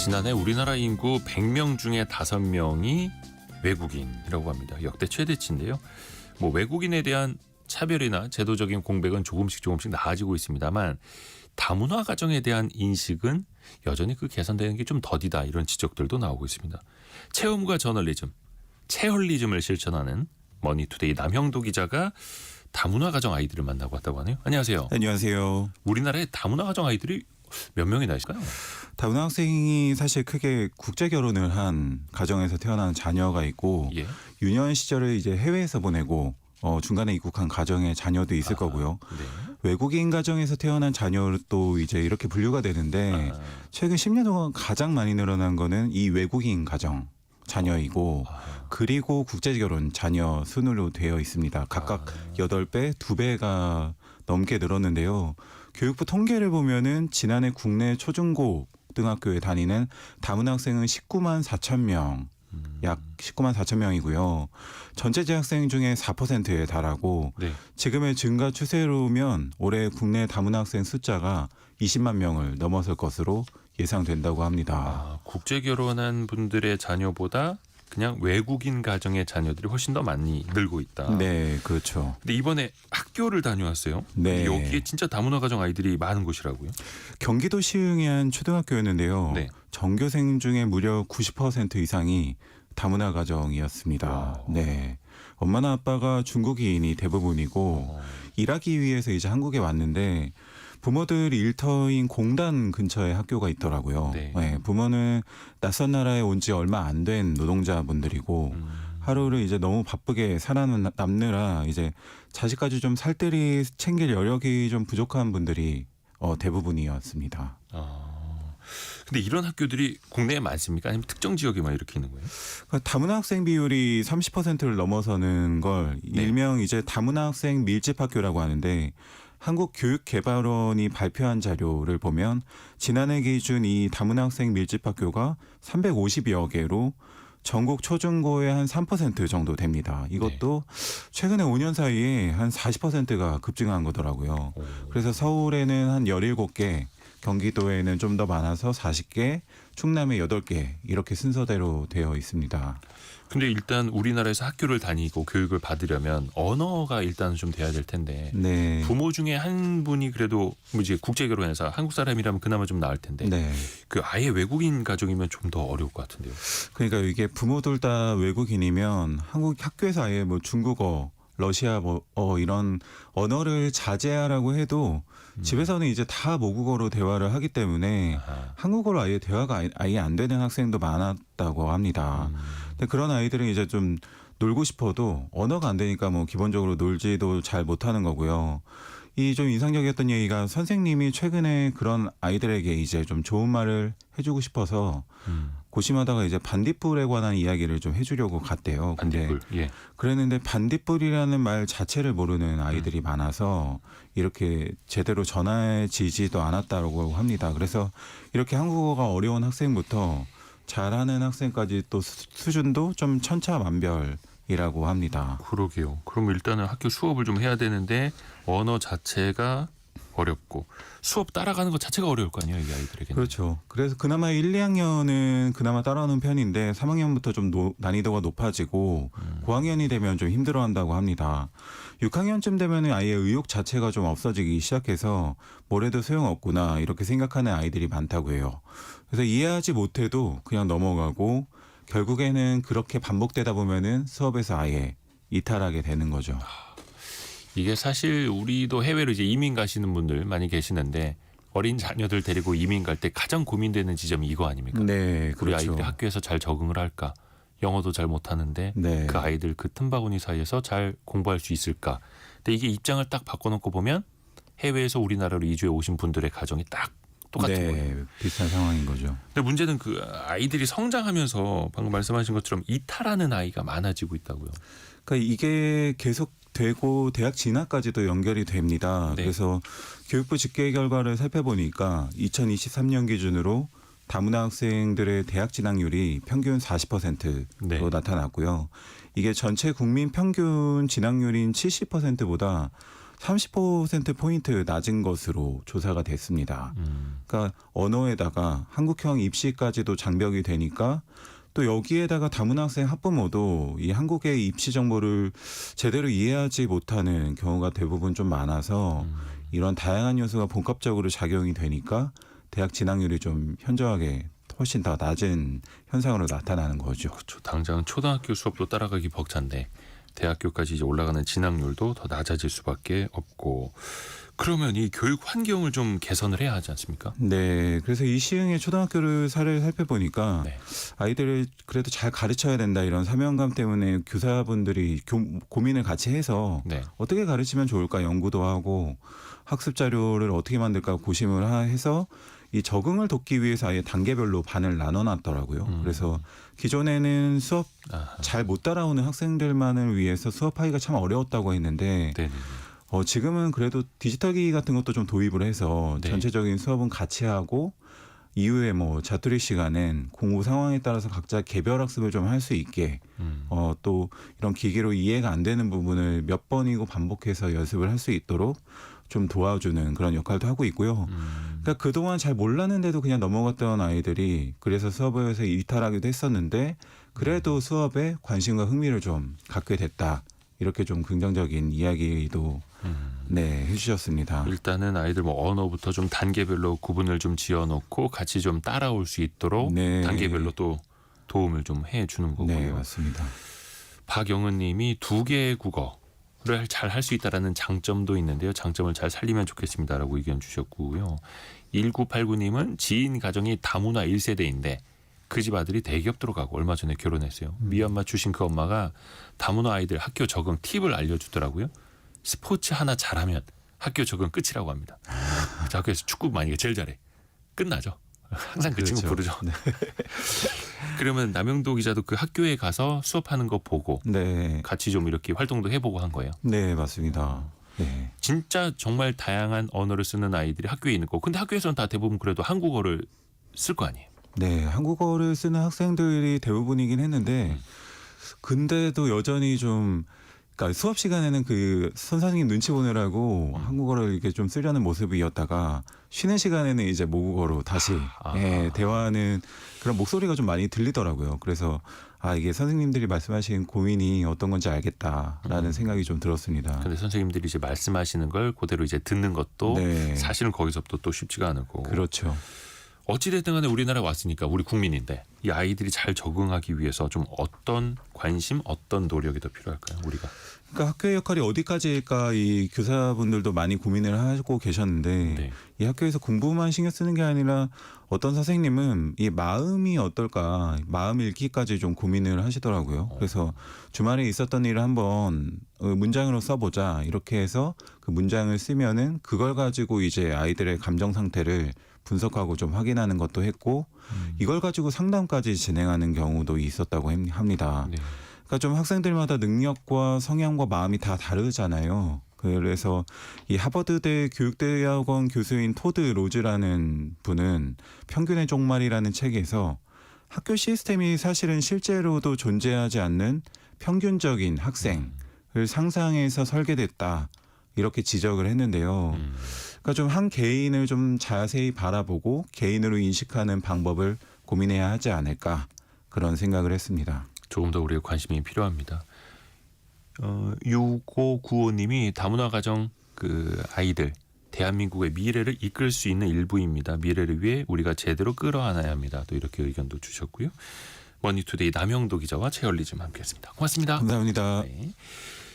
지난해 우리나라 인구 100명 중에 5명이 외국인이라고 합니다. 역대 최대치인데요. 외국인에 대한 차별이나 제도적인 공백은 조금씩 나아지고 있습니다만 다문화 가정에 대한 인식은 여전히 개선되는 게 좀 더디다, 이런 지적들도 나오고 있습니다. 체험과 저널리즘, 체헐리즘을 실천하는 머니투데이 남형도 기자가 다문화 가정 아이들을 만나고 왔다고 하네요. 안녕하세요. 안녕하세요. 우리나라에 다문화 가정 아이들이 몇 명이나 있을까요? 다문화 학생이 사실 크게 국제 결혼을 한 가정에서 태어난 자녀가 있고 예. 유년 시절을 이제 해외에서 보내고 중간에 입국한 가정의 자녀도 있을 거고요. 네. 외국인 가정에서 태어난 자녀도 이제 이렇게 분류가 되는데 최근 10년 동안 가장 많이 늘어난 거는 이 외국인 가정 자녀이고 그리고 국제 결혼 자녀 순으로 되어 있습니다. 각각 8배, 2배가 넘게 늘었는데요. 교육부 통계를 보면은 지난해 국내 초중고 등학교에 다니는 다문화 학생은 19만 4천 명, 약 19만 4천 명이고요. 전체 재학생 중에 4%에 달하고 네. 지금의 증가 추세로면 올해 국내 다문화 학생 숫자가 20만 명을 넘어설 것으로 예상된다고 합니다. 국제 결혼한 분들의 자녀보다 그냥 외국인 가정의 자녀들이 훨씬 더 많이 늘고 있다. 네, 그렇죠. 근데 이번에 학교를 다녀왔어요. 네. 여기에 진짜 다문화 가정 아이들이 많은 곳이라고요? 경기도 시흥의 한 초등학교였는데요. 네. 전교생 중에 무려 90% 이상이 다문화 가정이었습니다. 와우. 네. 엄마나 아빠가 중국인이 대부분이고 일하기 위해서 이제 한국에 왔는데 부모들 일터인 공단 근처에 학교가 있더라고요. 네. 네, 부모는 낯선 나라에 온 지 얼마 안 된 노동자분들이고 하루를 이제 너무 바쁘게 살아남느라 이제 자식까지 좀 살뜰히 챙길 여력이 좀 부족한 분들이 대부분이었습니다. 근데 이런 학교들이 국내에 많습니까? 아니면 특정 지역에만 이렇게 있는 거예요? 그러니까 다문화 학생 비율이 30%를 넘어서는 걸 일명 이제 다문화 학생 밀집 학교라고 하는데 한국교육개발원이 발표한 자료를 보면 지난해 기준 이 다문화 학생 밀집 학교가 350여 개로 전국 초중고의 한 3% 정도 됩니다. 이것도 최근에 5년 사이에 한 40%가 급증한 거더라고요. 그래서 서울에는 한 17개, 경기도에는 좀 더 많아서 40개, 충남에 8개 이렇게 순서대로 되어 있습니다. 근데 일단 우리나라에서 학교를 다니고 교육을 받으려면 언어가 일단 좀 돼야 될 텐데 네. 부모 중에 한 분이 그래도 이제 국제 결혼해서 한국 사람이라면 그나마 좀 나을 텐데 네. 아예 외국인 가정이면 좀 더 어려울 것 같은데요. 그러니까 이게 부모들 다 외국인이면 한국 학교에서 아예 중국어, 러시아어 이런 언어를 자제하라고 해도 집에서는 이제 다 모국어로 대화를 하기 때문에 한국어로 아예 대화가 아예 안 되는 학생도 많았다고 합니다. 근데 그런 아이들은 이제 좀 놀고 싶어도 언어가 안 되니까 기본적으로 놀지도 잘 못하는 거고요. 이 좀 인상적이었던 얘기가 선생님이 최근에 그런 아이들에게 이제 좀 좋은 말을 해주고 싶어서 고심하다가 이제 반딧불에 관한 이야기를 좀 해주려고 갔대요. 근데 반딧불. 예. 그랬는데 반딧불이라는 말 자체를 모르는 아이들이 많아서 이렇게 제대로 전해지지도 않았다고 합니다. 그래서 이렇게 한국어가 어려운 학생부터 잘하는 학생까지 또 수준도 좀 천차만별이라고 합니다. 그러게요. 그럼 일단은 학교 수업을 좀 해야 되는데 언어 자체가 어렵고 수업 따라가는 것 자체가 어려울 거 아니에요, 이 아이들에게는. 그렇죠. 그래서 그나마 1, 2학년은 그나마 따라오는 편인데 3학년부터 좀 난이도가 높아지고 고학년이 되면 좀 힘들어한다고 합니다. 6학년쯤 되면 아예 의욕 자체가 좀 없어지기 시작해서 뭘 해도 소용없구나 이렇게 생각하는 아이들이 많다고 해요. 그래서 이해하지 못해도 그냥 넘어가고 결국에는 그렇게 반복되다 보면은 수업에서 아예 이탈하게 되는 거죠. 이게 사실 우리도 해외로 이제 이민 가시는 분들 많이 계시는데 어린 자녀들 데리고 이민 갈 때 가장 고민되는 지점이 이거 아닙니까? 네, 우리 그렇죠. 아이들이 학교에서 잘 적응을 할까? 영어도 잘 못하는데 네. 그 아이들 그 틈바구니 사이에서 잘 공부할 수 있을까? 근데 이게 입장을 딱 바꿔놓고 보면 해외에서 우리나라로 이주해 오신 분들의 가정이 딱 똑같은 거예요. 비슷한 상황인 거죠. 근데 문제는 그 아이들이 성장하면서 방금 말씀하신 것처럼 이탈하는 아이가 많아지고 있다고요. 그러니까 이게 계속 되고 대학 진학까지도 연결이 됩니다. 네. 그래서 교육부 집계 결과를 살펴보니까 2023년 기준으로 다문화 학생들의 대학 진학률이 평균 40%로 네. 나타났고요. 이게 전체 국민 평균 진학률인 70%보다 30%포인트 낮은 것으로 조사가 됐습니다. 그러니까 언어에다가 한국형 입시까지도 장벽이 되니까 또 여기에다가 다문화 학생 학부모도 이 한국의 입시 정보를 제대로 이해하지 못하는 경우가 대부분 좀 많아서 이런 다양한 요소가 복합적으로 작용이 되니까 대학 진학률이 좀 현저하게 훨씬 더 낮은 현상으로 나타나는 거죠. 그렇죠. 당장 초등학교 수업도 따라가기 벅찬데 대학교까지 이제 올라가는 진학률도 더 낮아질 수밖에 없고, 그러면 이 교육 환경을 좀 개선을 해야 하지 않습니까? 네, 그래서 이 시흥의 초등학교를 사례를 살펴보니까 네. 아이들을 그래도 잘 가르쳐야 된다 이런 사명감 때문에 교사분들이 고민을 같이 해서 네. 어떻게 가르치면 좋을까 연구도 하고 학습 자료를 어떻게 만들까 고심을 해서 이 적응을 돕기 위해서 아예 단계별로 반을 나눠놨더라고요. 그래서 기존에는 수업 아하. 잘 못 따라오는 학생들만을 위해서 수업하기가 참 어려웠다고 했는데 네네. 지금은 그래도 디지털기 같은 것도 좀 도입을 해서 네. 전체적인 수업은 같이 하고 이후에 뭐 자투리 시간엔 공부 상황에 따라서 각자 개별 학습을 좀 할 수 있게 또 이런 기계로 이해가 안 되는 부분을 몇 번이고 반복해서 연습을 할 수 있도록 좀 도와주는 그런 역할도 하고 있고요. 그러니까 그동안 잘 몰랐는데도 그냥 넘어갔던 아이들이 그래서 수업에서 이탈하기도 했었는데 그래도 수업에 관심과 흥미를 좀 갖게 됐다. 이렇게 좀 긍정적인 이야기도 네, 해주셨습니다. 일단은 아이들 뭐 언어부터 좀 단계별로 구분을 좀 지어놓고 같이 좀 따라올 수 있도록 네. 단계별로 또 도움을 좀 해주는 거고요. 네, 맞습니다. 박영은님이 2개의 국어를 잘 할 수 있다라는 장점도 있는데요. 장점을 잘 살리면 좋겠습니다라고 의견 주셨고요. 1989님은 지인 가정이 다문화 1세대인데 그 집 아들이 대기업 들어가고 얼마 전에 결혼했어요. 미얀마 출신 그 엄마가 다문화 아이들 학교 적응 팁을 알려주더라고요. 스포츠 하나 잘하면 학교 적응 끝이라고 합니다. 저 학교에서 축구 만약에 제일 잘해. 끝나죠. 항상 그 친구 그렇죠. 부르죠. 그러면 남영도 기자도 그 학교에 가서 수업하는 거 보고 네, 같이 좀 이렇게 활동도 해보고 한 거예요. 네, 맞습니다. 네. 진짜 정말 다양한 언어를 쓰는 아이들이 학교에 있는 거. 근데 학교에서는 다 대부분 그래도 한국어를 쓸 거 아니에요. 네, 한국어를 쓰는 학생들이 대부분이긴 했는데 근데도 여전히 좀 그러니까 수업 시간에는 그 선생님 눈치 보느라고 한국어를 이렇게 좀 쓰려는 모습이었다가 쉬는 시간에는 이제 모국어로 다시 예, 대화하는 그런 목소리가 좀 많이 들리더라고요. 그래서 이게 선생님들이 말씀하신 고민이 어떤 건지 알겠다라는 생각이 좀 들었습니다. 근데 선생님들이 이제 말씀하시는 걸 그대로 이제 듣는 것도 네. 사실은 거기서부터 또 쉽지가 않고. 그렇죠. 어찌됐든 간에 우리나라에 왔으니까 우리 국민인데 이 아이들이 잘 적응하기 위해서 좀 어떤 관심, 어떤 노력이 더 필요할까요? 우리가. 그러니까 학교의 역할이 어디까지일까 이 교사분들도 많이 고민을 하고 계셨는데 네. 이 학교에서 공부만 신경 쓰는 게 아니라 어떤 선생님은 이 마음이 어떨까 마음 읽기까지 좀 고민을 하시더라고요. 그래서 주말에 있었던 일을 한번 문장으로 써보자 이렇게 해서 그 문장을 쓰면은 그걸 가지고 이제 아이들의 감정 상태를 분석하고 좀 확인하는 것도 했고 이걸 가지고 상담까지 진행하는 경우도 있었다고 합니다. 네. 그러니까 좀 학생들마다 능력과 성향과 마음이 다 다르잖아요. 그래서 이 하버드대 교육대학원 교수인 토드 로즈라는 분은 평균의 종말이라는 책에서 학교 시스템이 사실은 실제로도 존재하지 않는 평균적인 학생을 상상해서 설계됐다. 이렇게 지적을 했는데요. 그러니까 좀 한 개인을 좀 자세히 바라보고 개인으로 인식하는 방법을 고민해야 하지 않을까 그런 생각을 했습니다. 조금 더 우리의 관심이 필요합니다. 6595님이 다문화 가정 그 아이들 대한민국의 미래를 이끌 수 있는 일부입니다. 미래를 위해 우리가 제대로 끌어안아야 합니다. 또 이렇게 의견도 주셨고요. 머니투데이 남영도 기자와 최열리 좀 함께했습니다. 고맙습니다. 감사합니다. 네.